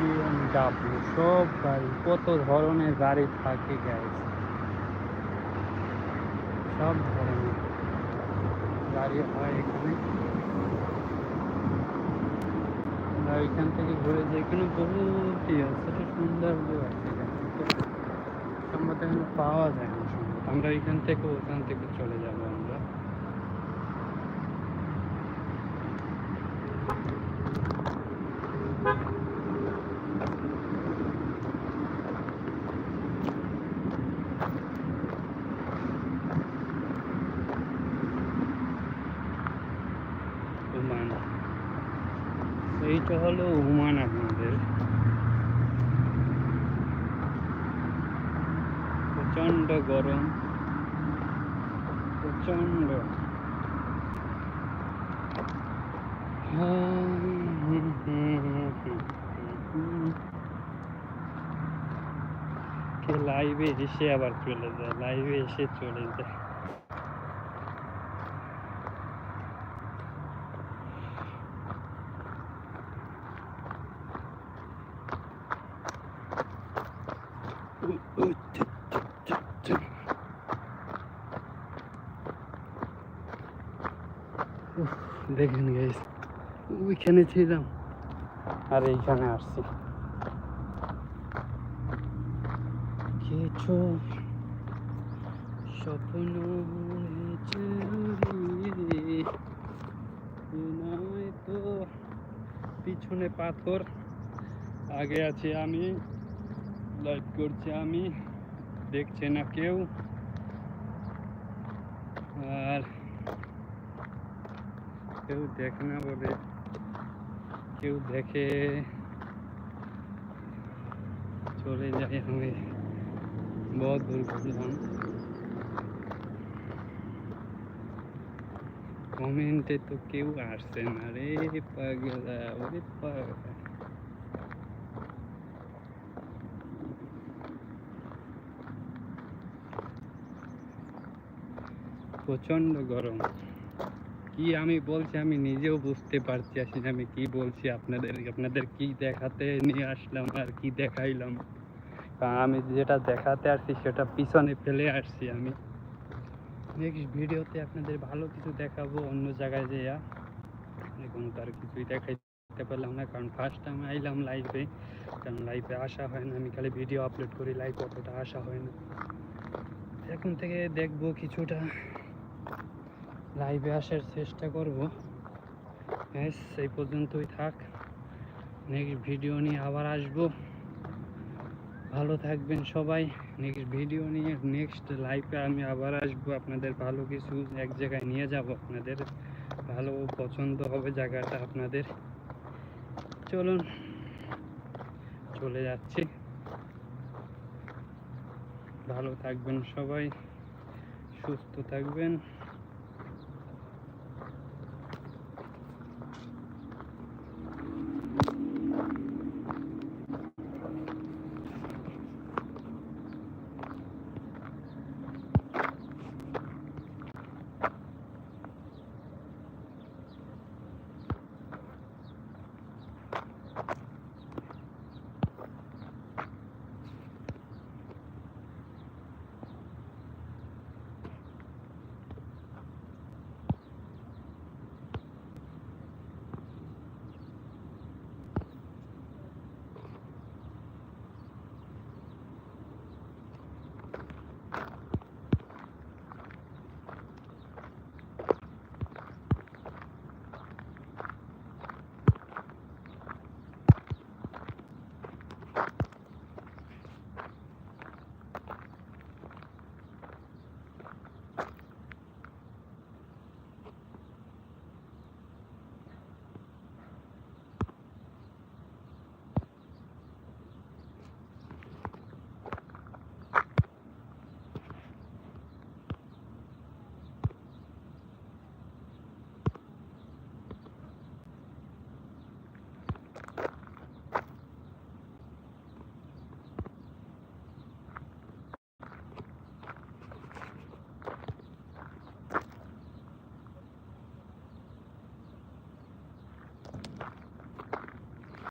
BMW সব গাড়ি, কত ধরনের গাড়ি থাকে গাইস, সব ধরনের গাড়ি হয় এখানে। আমরা ওইখান থেকে ঘুরে যে এখানে বহুতই আছে, সুন্দর আছে এখানে, সম্ভবত এখানে পাওয়া যায় না সম্ভবত। আমরা এখান থেকে ওখান থেকে চলে যাবো আমরা। ওমান, এইটা হলো ওমান আপনাদের। প্রচণ্ড গরম, প্রচণ্ড। লাইভে এসে আবার চলে যায়, লাইভে এসে চলে যায়। দেখেন গাইস, ওইখানে ছিলাম আর এইখানে আসছি। কিছু স্বপ্ন তো, পিছনে পাথর, আগে আছি আমি, লাইভ করছি আমি, দেখছে না কেউ। আর কেউ দেখে না বলে, কেউ দেখে চলে যায়। আমি বহুত দূর ঘুরলাম। কমেন্টে তো কেউ আসছে না রে পাগলা, ওরে পাগলা। প্রচন্ড গরম, কি আমি বলছি আমি নিজেও বুঝতে পারছি আসলে আমি কি বলছি আপনাদের কি দেখাতে নিয়ে আসলাম আর কি দেখাইলাম। আমি যেটা দেখাতে আসছি সেটা পিছনে ফেলে আসছি। আমি নেক্সট ভিডিওতে আপনাদের ভালো কিছু দেখাবো অন্য জায়গায় যেয়া। এখন তার কিছুই দেখাইতে পারলাম না, কারণ ফার্স্ট টাইম আইলাম লাইভে, কারণ লাইভে আসা হয় না। আমি খালি ভিডিও আপলোড করি, লাইভ অতটা আসা হয় না। এখন থেকে দেখবো কিছুটা লাইভে আসার চেষ্টা করব। সেই পর্যন্তই থাক, নেক্সট ভিডিও নিয়ে আবার আসবো। ভালো থাকবেন সবাই। নেক্সট ভিডিও নিয়ে নেক্সট লাইভে আমি আবার আসবো, আপনাদের ভালো কিছু এক জায়গায় নিয়ে যাব, আপনাদের ভালো পছন্দ হবে জায়গাটা আপনাদের। চলুন, চলে যাচ্ছি। ভালো থাকবেন সবাই, সুস্থ থাকবেন।